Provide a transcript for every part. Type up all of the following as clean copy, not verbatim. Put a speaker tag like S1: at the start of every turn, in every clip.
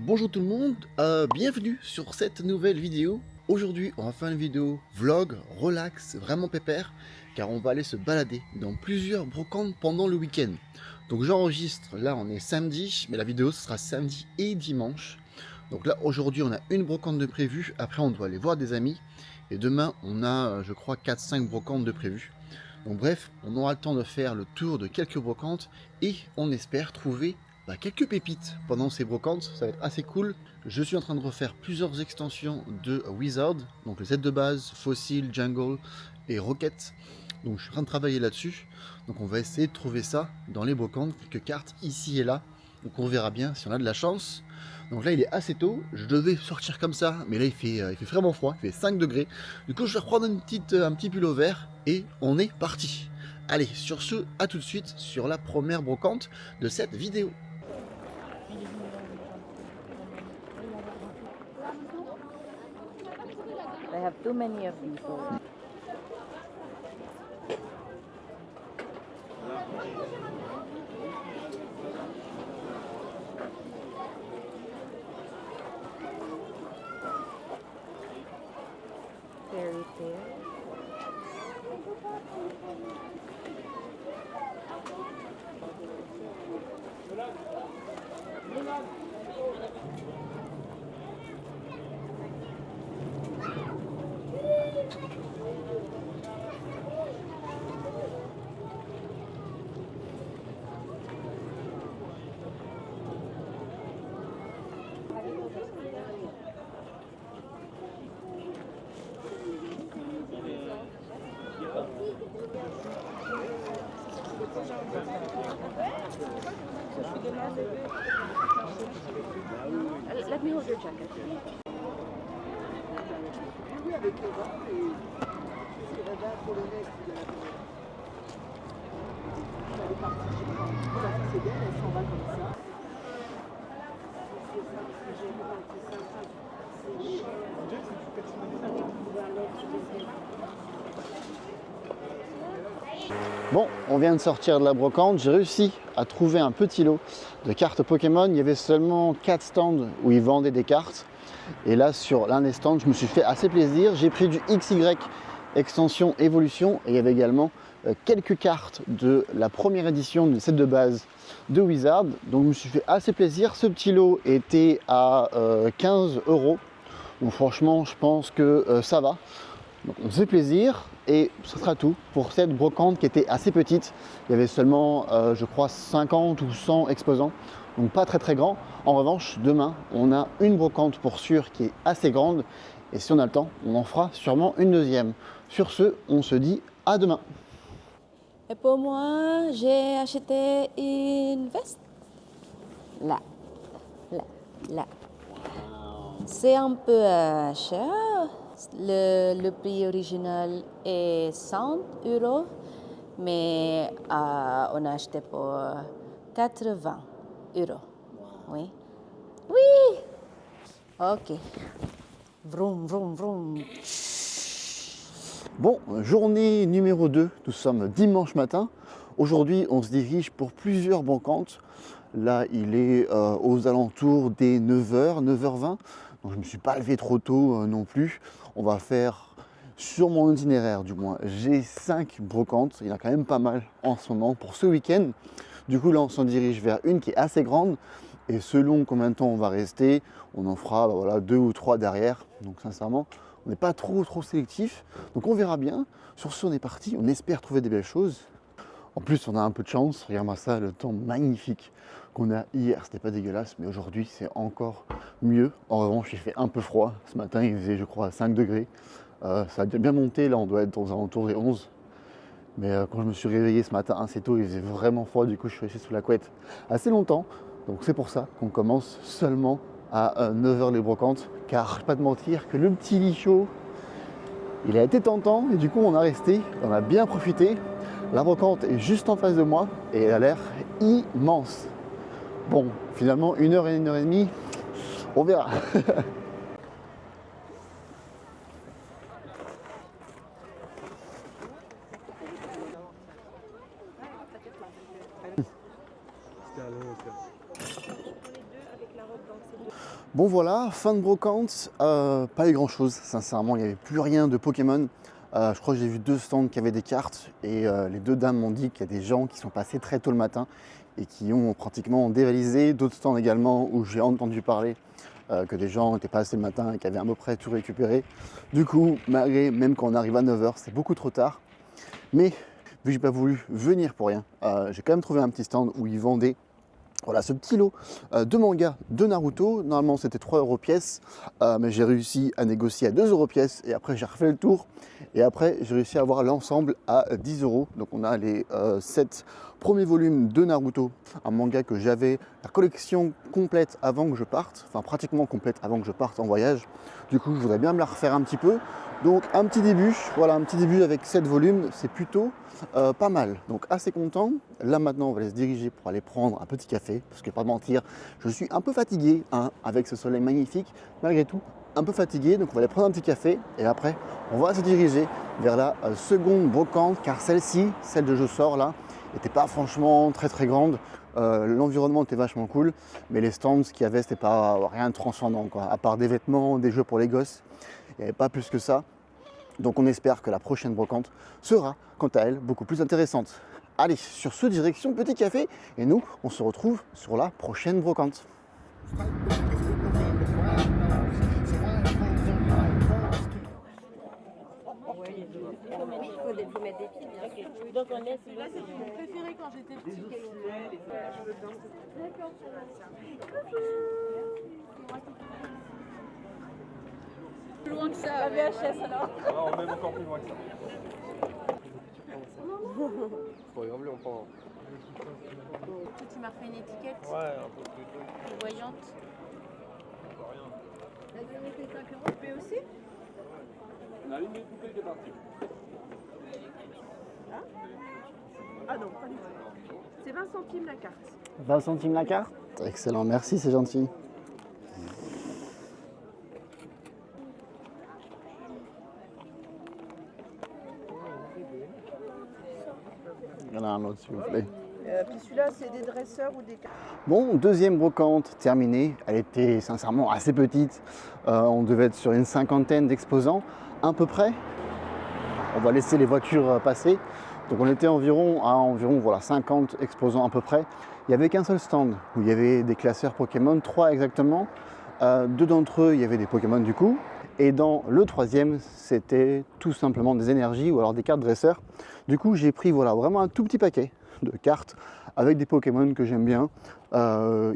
S1: Bonjour tout le monde, bienvenue sur cette nouvelle vidéo. Aujourd'hui on va faire une vidéo vlog, relax, vraiment pépère, car on va aller se balader dans plusieurs brocantes pendant le week-end. Donc j'enregistre, là on est samedi, mais la vidéo ce sera samedi et dimanche. Donc là aujourd'hui on a une brocante de prévu, après on doit aller voir des amis, et demain on a je crois 4-5 brocantes de prévues. Donc bref, on aura le temps de faire le tour de quelques brocantes, et on espère trouver quelques pépites pendant ces brocantes, ça va être assez cool. Je suis en train de refaire plusieurs extensions de Wizard, donc le set de base, Fossil, Jungle et Rocket. Donc je suis en train de travailler là-dessus. Donc on va essayer de trouver ça dans les brocantes, quelques cartes ici et là. Donc on verra bien si on a de la chance. Donc là il est assez tôt, je devais sortir comme ça, mais là il fait vraiment froid, il fait 5 degrés. Du coup je vais reprendre un petit pull vert et on est parti. Allez, sur ce, à tout de suite sur la première brocante de cette vidéo.
S2: I have too many of these. Fairy tale. Let me hold your jacket.
S3: Oui, avec le vent et c'est radar pour le reste de la journée. Elle est partie, je crois. Voilà, c'est bien, elle s'en va comme ça. C'est ça, parce que j'ai vu c'est ça. C'est cher.
S1: Bon, on vient de sortir de la brocante, j'ai réussi à trouver un petit lot de cartes Pokémon. Il y avait seulement 4 stands où ils vendaient des cartes. Et là, sur l'un des stands, je me suis fait assez plaisir. J'ai pris du XY Extension Évolution et il y avait également quelques cartes de la première édition du set de base de Wizard. Donc je me suis fait assez plaisir. Ce petit lot était à 15 €. Donc franchement, je pense que ça va. Donc on se fait plaisir et ce sera tout pour cette brocante qui était assez petite. Il y avait seulement, je crois, 50 ou 100 exposants, donc pas très grand. En revanche, demain, on a une brocante pour sûr qui est assez grande et si on a le temps, on en fera sûrement une deuxième. Sur ce, on se dit à demain.
S2: Et pour moi, j'ai acheté une veste. Là. C'est un peu cher. Le prix original est 100 €, mais on a acheté pour 80 €. Oui. Oui. Ok. Vroom, vroom, vroom.
S1: Bon, journée numéro 2, nous sommes dimanche matin. Aujourd'hui, on se dirige pour plusieurs brocantes. Là, il est aux alentours des 9h, 9h20. Donc je ne me suis pas levé trop tôt non plus. On va faire, sur mon itinéraire du moins, j'ai 5 brocantes. Il y en a quand même pas mal en ce moment pour ce week-end. Du coup, là, on s'en dirige vers une qui est assez grande. Et selon combien de temps on va rester, on en fera voilà, 2 ou 3 derrière. Donc sincèrement, on n'est pas trop sélectif. Donc on verra bien. Sur ce, on est parti. On espère trouver des belles choses. En plus, on a un peu de chance. Regarde-moi ça, le temps magnifique qu'on a hier. C'était pas dégueulasse, mais aujourd'hui, c'est encore mieux. En revanche, il fait un peu froid. Ce matin, il faisait, je crois, 5 degrés. Ça a bien monté. Là, on doit être aux alentours des 11. Mais quand je me suis réveillé ce matin assez tôt, il faisait vraiment froid. Du coup, je suis resté sous la couette assez longtemps. Donc, c'est pour ça qu'on commence seulement à 9h les brocantes. Car, je ne vais pas te mentir, que le petit lit chaud, il a été tentant. Et du coup, on a resté. On a bien profité. La brocante est juste en face de moi et elle a l'air immense. Bon, finalement, 1h et 1h30, on verra. Bon voilà, fin de brocante, pas eu grand chose sincèrement, il n'y avait plus rien de Pokémon. Je crois que j'ai vu 2 stands qui avaient des cartes et les 2 dames m'ont dit qu'il y a des gens qui sont passés très tôt le matin et qui ont pratiquement dévalisé. D'autres stands également où j'ai entendu parler que des gens étaient passés le matin et qui avaient à peu près tout récupéré. Du coup, malgré même quand on arrive à 9 h, c'est beaucoup trop tard. Mais vu que j'ai pas voulu venir pour rien, j'ai quand même trouvé un petit stand où ils vendaient voilà, ce petit lot de mangas de Naruto. Normalement c'était 3 € pièce, mais j'ai réussi à négocier à 2 € pièce et après j'ai refait le tour et après j'ai réussi à avoir l'ensemble à 10 €. Donc on a les 7 premiers volumes de Naruto, un manga que j'avais la collection complète avant que je parte, enfin pratiquement complète avant que je parte en voyage. Du coup je voudrais bien me la refaire un petit peu. Donc un petit début, voilà, un petit début avec 7 volumes, c'est plutôt pas mal. Donc assez content. Là maintenant on va aller se diriger pour aller prendre un petit café, parce que pas de mentir, je suis un peu fatigué hein, avec ce soleil magnifique, malgré tout un peu fatigué. Donc on va aller prendre un petit café et après on va se diriger vers la seconde brocante, car celle-ci, celle de je sors là, n'était pas franchement très grande. L'environnement était vachement cool, mais les stands qu'il y avait c'était pas rien de transcendant quoi, à part des vêtements, des jeux pour les gosses. Il n'y avait pas plus que ça. Donc on espère que la prochaine brocante sera, quant à elle, beaucoup plus intéressante. Allez, sur ce, direction petit café, et nous, on se retrouve sur la prochaine brocante.
S4: Donc on laisse. Là, c'est mon préféré quand j'étais petit. D'accord. Plus loin que ça. La VHS alors.
S5: Ah, on même encore plus loin que ça. Bon, on prend.
S4: Tu m'as refait une étiquette.
S5: Ouais, un peu plus.
S4: Voyante. La donnée était 5 €. P aussi.
S5: On a une des poupées qui est partie.
S6: Ah non, pas du tout. C'est 20 centimes la carte.
S1: 20 centimes la carte. Excellent, merci, c'est gentil. Il y en a un autre s'il vous plaît.
S6: Puis celui-là, c'est des dresseurs ou des cartes.
S1: Bon, deuxième brocante terminée. Elle était sincèrement assez petite. On devait être sur une 50aine d'exposants, à peu près. On va laisser les voitures passer. Donc on était environ à voilà, 50 exposants à peu près. Il n'y avait qu'un seul stand où il y avait des classeurs Pokémon, 3 exactement. 2 d'entre eux, il y avait des Pokémon du coup. Et dans le troisième, c'était tout simplement des énergies ou alors des cartes dresseurs. Du coup, j'ai pris voilà, vraiment un tout petit paquet de cartes avec des Pokémon que j'aime bien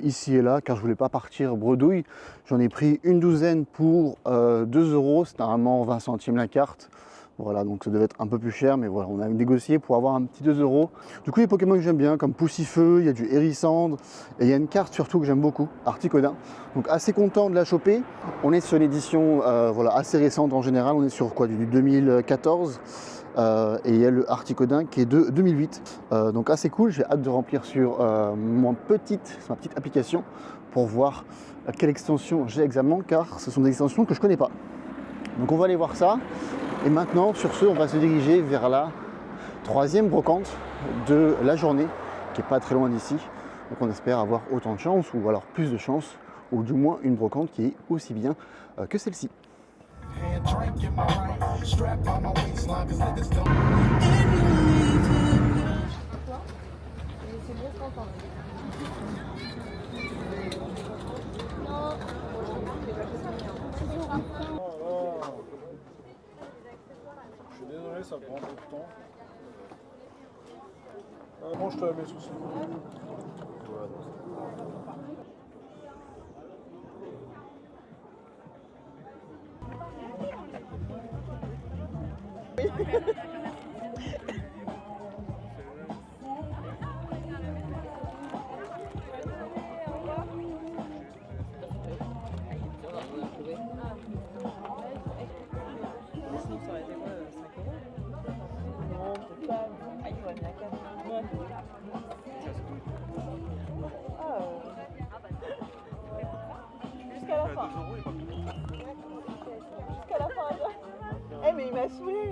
S1: ici et là, car je voulais pas partir bredouille. J'en ai pris une douzaine pour 2 €, c'est normalement 20 centimes la carte. Voilà, donc ça devait être un peu plus cher, mais voilà, on a négocié pour avoir un petit 2 €. Du coup, les Pokémon que j'aime bien, comme Poussifeu, il y a du Hérissandre, et il y a une carte surtout que j'aime beaucoup, Articodin. Donc assez content de la choper. On est sur une édition voilà, assez récente en général, on est sur quoi, du 2014. Et il y a le Articodin qui est de 2008. Donc assez cool, j'ai hâte de remplir sur ma petite application pour voir quelle extension j'ai exactement, car ce sont des extensions que je ne connais pas. Donc on va aller voir ça. Et maintenant, sur ce, on va se diriger vers la troisième brocante de la journée, qui n'est pas très loin d'ici. Donc on espère avoir autant de chance, ou alors plus de chance, ou du moins une brocante qui est aussi bien que celle-ci.
S5: Je suis désolé, ça prend un peu de temps. Bon, je te la mets sous ce
S6: Jusqu'à la fin. Jusqu'à la fin. Eh mais il m'a saoulé.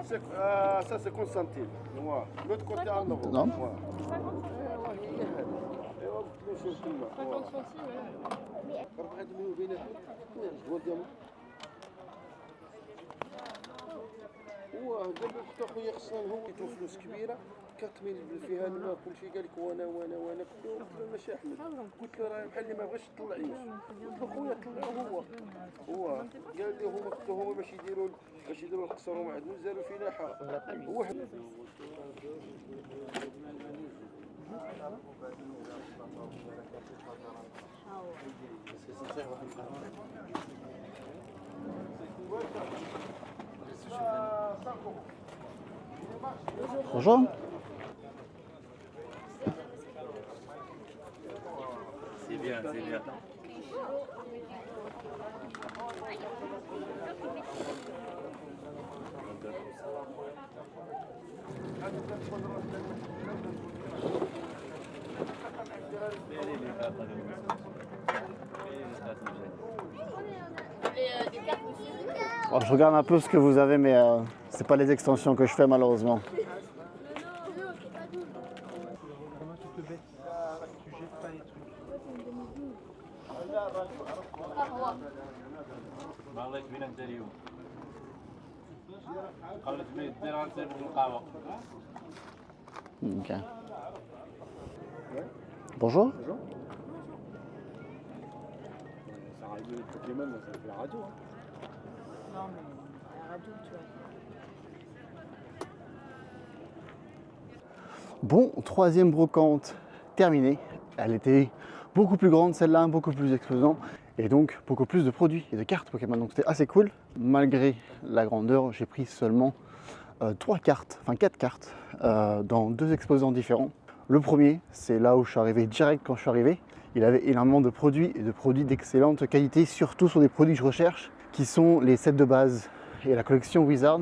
S7: Ça, c'est 50 centimes. Voilà. L'autre côté, 1 euro.
S1: Non.
S7: Voilà. 50 centimes, قبل كنت اخويا خصنا هو يدو فلوس كبيره كتميل فيها الماء كل شيء قال لك وانا قلت له ماشي احمد قلت له راه بحال اللي ما بغاش يطلع عيش قلت له خويا طلعوا هو قال لي هما قلت له هما باش يديروا القصر وما عندهم داروا فلاحه هو
S1: Bonjour.
S8: C'est bien, c'est bien.
S1: Alors, je regarde un peu ce que vous avez, mais c'est pas les extensions que je fais malheureusement.
S3: Comment tu te bêtes? Tu jettes pas les trucs.
S8: معليش بين انت اليوم خلت بيت دير غنسير بالقهوه
S1: Ok. Bonjour.
S5: Ça arrive toutes les mains, ça fait la radio.
S6: Non, mais la radio, tu vois.
S1: Bon, troisième brocante terminée. Elle était beaucoup plus grande celle-là, beaucoup plus exposante et donc beaucoup plus de produits et de cartes Pokémon. Donc c'était assez cool. Malgré la grandeur, j'ai pris seulement 4 cartes dans 2 exposants différents. Le premier, c'est là où je suis arrivé direct quand je suis arrivé. Il avait énormément de produits et de produits d'excellente qualité, surtout sur des produits que je recherche, qui sont les sets de base et la collection Wizard.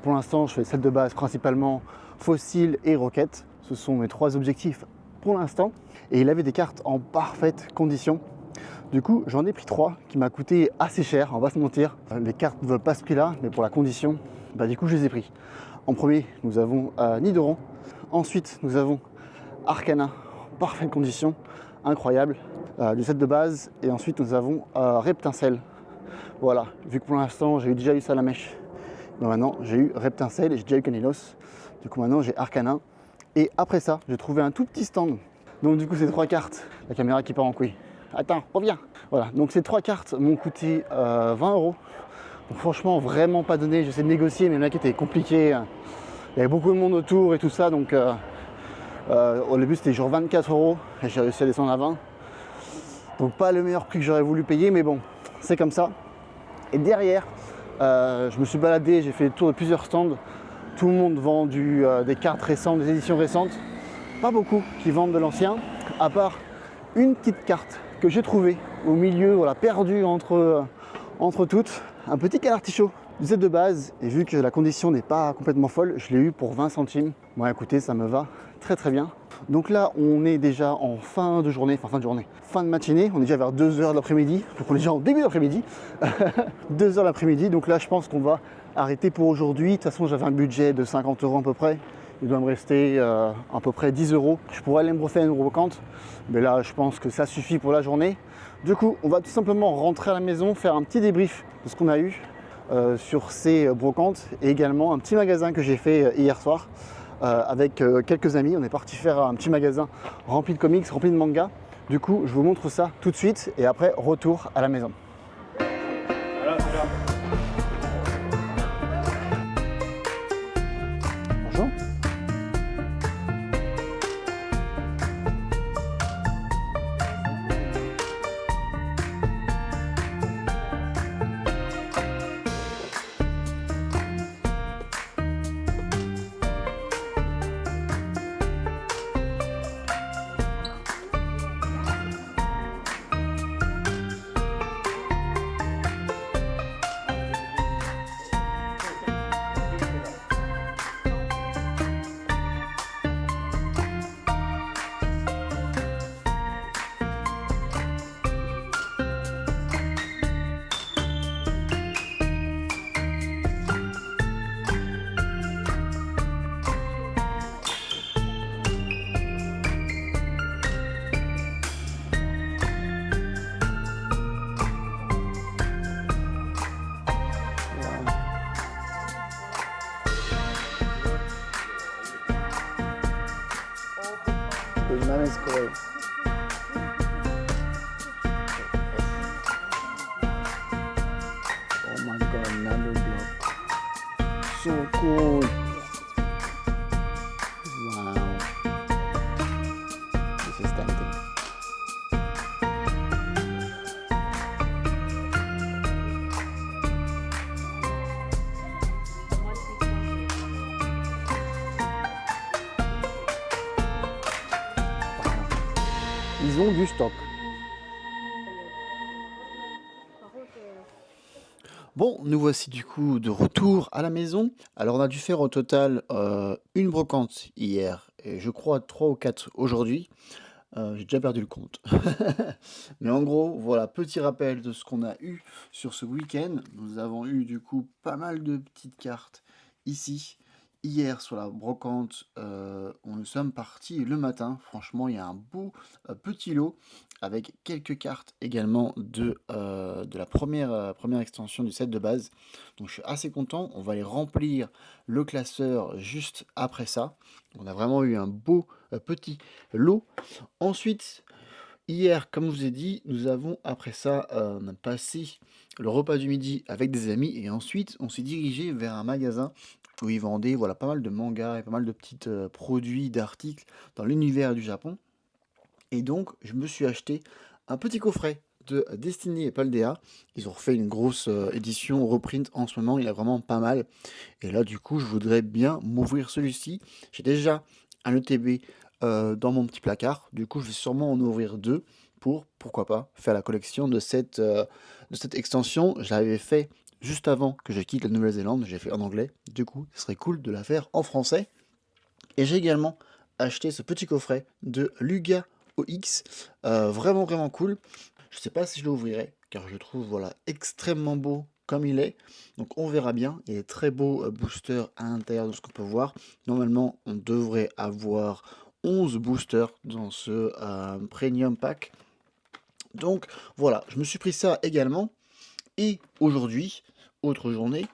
S1: Pour l'instant, je fais les sets de base principalement Fossiles et Rocket. Ce sont mes 3 objectifs pour l'instant. Et il avait des cartes en parfaite condition. Du coup, j'en ai pris 3 qui m'a coûté assez cher, on va se mentir. Les cartes ne veulent pas ce prix-là, mais pour la condition, du coup, je les ai pris. En premier, nous avons Nidoran. Ensuite, nous avons Arcana, parfaite condition, incroyable, du set de base. Et ensuite, nous avons Reptincelle. Voilà, vu que pour l'instant, j'ai déjà eu Salamèche. Donc maintenant, j'ai eu Reptincelle et j'ai déjà eu Canilos. Du coup, maintenant, j'ai Arcana. Et après ça, j'ai trouvé un tout petit stand. Donc du coup, ces 3 cartes, la caméra qui part en couille. Attends, reviens. Voilà, donc ces 3 cartes m'ont coûté 20 €. Donc franchement, vraiment pas donné. J'essaie de négocier, mais le mec était compliqué. Il y avait beaucoup de monde autour et tout ça. Donc au début, c'était genre 24 € et j'ai réussi à descendre à 20. Donc pas le meilleur prix que j'aurais voulu payer, mais bon, c'est comme ça. Et derrière, je me suis baladé, j'ai fait le tour de plusieurs stands. Tout le monde vend des cartes récentes, des éditions récentes. Pas beaucoup qui vendent de l'ancien, à part une petite carte que j'ai trouvée au milieu, voilà, perdue entre toutes. Un petit canartichaud du set de base. Et vu que la condition n'est pas complètement folle, je l'ai eu pour 20 centimes. Bon, écoutez, ça me va très très bien. Donc là, on est déjà en fin de matinée. On est déjà vers 2 h de l'après-midi. Donc on est déjà en début d'après-midi. 2 h l'après-midi. Donc là, je pense qu'on va arrêter pour aujourd'hui. De toute façon, j'avais un budget de 50 € à peu près. Il doit me rester à peu près 10 €. Je pourrais aller me refaire une brocante, mais là, je pense que ça suffit pour la journée. Du coup, on va tout simplement rentrer à la maison, faire un petit débrief de ce qu'on a eu sur ces brocantes et également un petit magasin que j'ai fait hier soir avec quelques amis. On est parti faire un petit magasin rempli de comics, rempli de mangas. Du coup, je vous montre ça tout de suite et après, retour à la maison.
S8: Voilà, c'est là.
S1: Bonjour. Okay. Oh my god, nano block. So cool. Wow. This is tempting. Ils ont du stock. Bon, nous voici du coup de retour à la maison. Alors on a dû faire au total une brocante hier et je crois 3 ou 4 aujourd'hui. J'ai déjà perdu le compte. Mais en gros, voilà, petit rappel de ce qu'on a eu sur ce week-end. Nous avons eu du coup pas mal de petites cartes ici. Hier sur la brocante, nous sommes partis le matin. Franchement, il y a un beau petit lot avec quelques cartes également de la première extension du set de base. Donc je suis assez content. On va aller remplir le classeur juste après ça. On a vraiment eu un beau petit lot. Ensuite, hier, comme je vous ai dit, nous avons après ça passé le repas du midi avec des amis et ensuite on s'est dirigé vers un magasin où ils vendaient voilà, pas mal de mangas et pas mal de petits produits, d'articles dans l'univers du Japon. Et donc, je me suis acheté un petit coffret de Destiny et Paldea. Ils ont refait une grosse édition reprint en ce moment, il est vraiment pas mal. Et là, du coup, je voudrais bien m'ouvrir celui-ci. J'ai déjà un ETB dans mon petit placard. Du coup, je vais sûrement en ouvrir 2 pour, pourquoi pas, faire la collection de cette extension. Je l'avais fait juste avant que je quitte la Nouvelle-Zélande. J'ai fait en anglais. Du coup, ce serait cool de la faire en français. Et j'ai également acheté ce petit coffret de Luga OX. Vraiment, vraiment cool. Je sais pas si je l'ouvrirai, car je le trouve voilà, extrêmement beau comme il est. Donc on verra bien. Il y a des très beaux boosters à l'intérieur de ce qu'on peut voir. Normalement, on devrait avoir 11 boosters dans ce Premium Pack. Donc voilà, je me suis pris ça également. Et aujourd'hui, autre journée,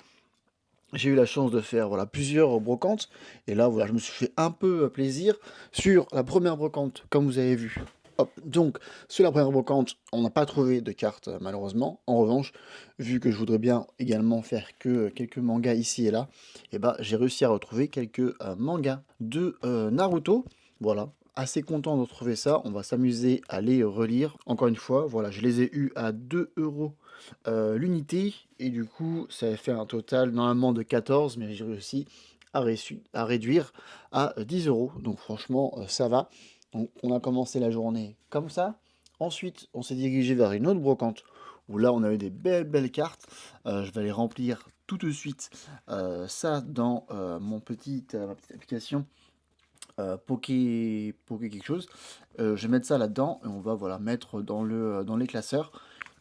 S1: j'ai eu la chance de faire voilà, plusieurs brocantes. Et là, voilà, je me suis fait un peu plaisir sur la première brocante, comme vous avez vu. Hop. Donc, sur la première brocante, on n'a pas trouvé de cartes, malheureusement. En revanche, vu que je voudrais bien également faire que quelques mangas ici et là, et ben, j'ai réussi à retrouver quelques mangas de Naruto. Voilà. Assez content de retrouver ça. On va s'amuser à les relire. Encore une fois, voilà, je les ai eus à 2 € l'unité. Et du coup, ça a fait un total normalement de 14, mais j'ai réussi à réduire à 10 €. Donc franchement, ça va. Donc on a commencé la journée comme ça. Ensuite, on s'est dirigé vers une autre brocante où là, on avait des belles cartes. Je vais les remplir tout de suite. Ça dans ma petite application Poké quelque chose. Je vais mettre ça là-dedans et on va voilà, mettre dans les classeurs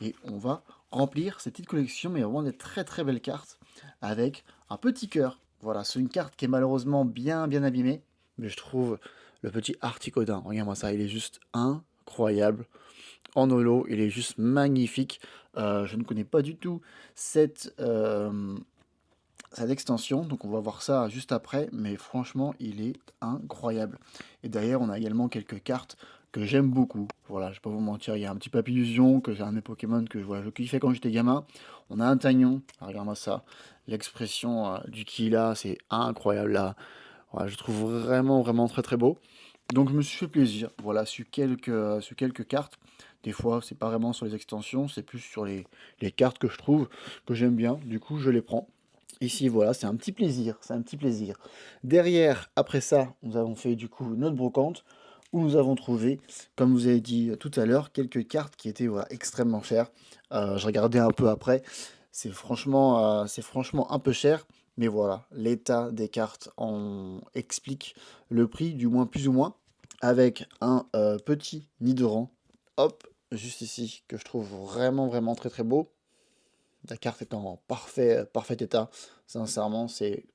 S1: et on va remplir cette petite collection, mais vraiment des très belles cartes avec un petit cœur. Voilà, c'est une carte qui est malheureusement bien abîmée, mais je trouve le petit Articodin, regarde-moi ça, il est juste incroyable. En holo, il est juste magnifique. Je ne connais pas du tout cette extension, donc on va voir ça juste après, mais franchement il est incroyable. Et d'ailleurs on a également quelques cartes que j'aime beaucoup, voilà, je vais pas vous mentir, il y a un petit Papillusion, que c'est un de mes Pokémon que voilà, je kiffais quand j'étais gamin. On a un Tagnon, regarde-moi ça, l'expression du ki là, c'est incroyable là, voilà, je trouve vraiment très beau. Donc je me suis fait plaisir, voilà, sur quelques cartes. Des fois c'est pas vraiment sur les extensions, c'est plus sur les cartes que je trouve que j'aime bien, du coup je les prends. Ici, voilà, c'est un petit plaisir, c'est un petit plaisir. Derrière, après ça, nous avons fait du coup notre brocante, où nous avons trouvé, comme vous avez dit tout à l'heure, quelques cartes qui étaient voilà, extrêmement chères. Je regardais un peu après, c'est franchement un peu cher, mais voilà, l'état des cartes en explique le prix, du moins plus ou moins, avec un petit Nidoran, hop, juste ici, que je trouve vraiment très beau. La carte est en parfait état. Sincèrement, c'est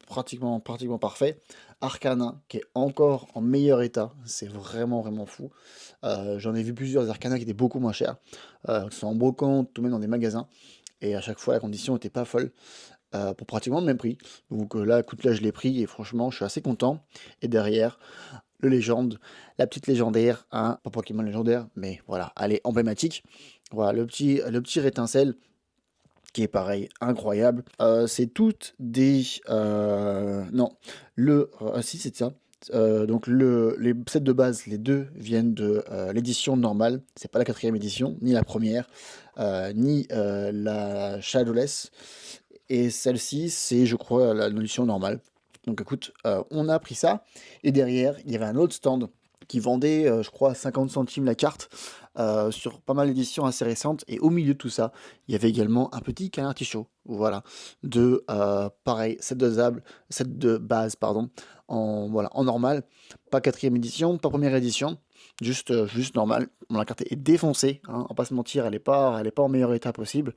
S1: pratiquement parfait. Arcana, qui est encore en meilleur état. C'est vraiment fou. J'en ai vu plusieurs Arcana qui étaient beaucoup moins chers. Qui sont en brocante, tout même dans des magasins. Et à chaque fois, la condition n'était pas folle. Pour pratiquement le même prix. Donc là, écoute, là, je l'ai pris et franchement, je suis assez content. Et derrière, le légende, la petite légendaire, hein, pas Pokémon légendaire, mais voilà, elle est emblématique. Voilà, le petit rétincelle qui est pareil, incroyable. C'est toutes des... non, si c'est ça. Donc les sets de base, les deux viennent de l'édition normale. C'est pas la 4e édition, ni la première, ni la Shadowless. Et celle-ci, c'est, je crois, la édition normale. Donc écoute, on a pris ça. Et derrière, il y avait un autre stand qui vendait, je crois, 50 centimes la carte, sur pas mal d'éditions assez récentes. Et au milieu de tout ça, il y avait également un petit canard artichaut, voilà, de, pareil, set de base, pardon, en normal, pas 4e édition, pas première édition, juste normal. Bon, la carte est défoncée, hein, on va pas se mentir, elle est pas en meilleur état possible.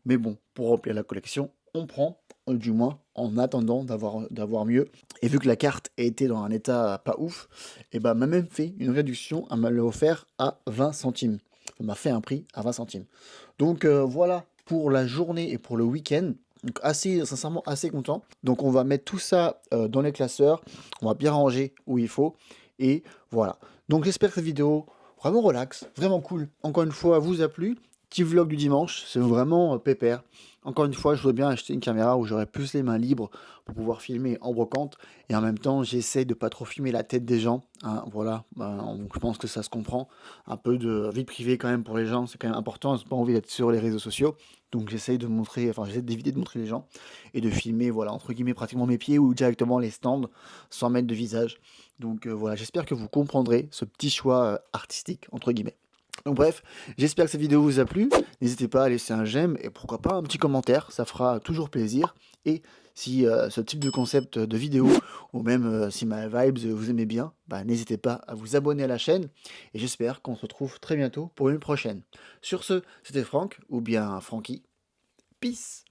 S1: Mais bon, pour remplir la collection, on prend, du moins en attendant d'avoir mieux. Et vu que la carte était dans un état pas ouf, et ben m'a même fait une réduction, elle m'a l'a offert à 20 centimes. On m'a fait un prix à 20 centimes. Donc voilà pour la journée et pour le week-end. Donc sincèrement assez content. Donc on va mettre tout ça dans les classeurs, on va bien ranger où il faut. Et voilà. Donc j'espère que cette vidéo, vraiment relax, vraiment cool, encore une fois, vous a plu. Petit vlog du dimanche, c'est vraiment pépère. Encore une fois, je voudrais bien acheter une caméra où j'aurais plus les mains libres pour pouvoir filmer en brocante. Et en même temps, j'essaie de pas trop filmer la tête des gens, hein, voilà, je pense que ça se comprend. Un peu de vie privée quand même pour les gens, c'est quand même important. J'ai pas envie d'être sur les réseaux sociaux. Donc j'essaie d'éviter de montrer les gens. Et de filmer, voilà, entre guillemets, pratiquement mes pieds ou directement les stands, sans mettre de visage. Donc voilà, j'espère que vous comprendrez ce petit choix artistique, entre guillemets. Donc bref, j'espère que cette vidéo vous a plu. N'hésitez pas à laisser un j'aime et pourquoi pas un petit commentaire, ça fera toujours plaisir. Et si ce type de concept de vidéo, ou même si ma vibes vous aimez bien, n'hésitez pas à vous abonner à la chaîne. Et j'espère qu'on se retrouve très bientôt pour une prochaine. Sur ce, c'était Franck, ou bien Francky. Peace!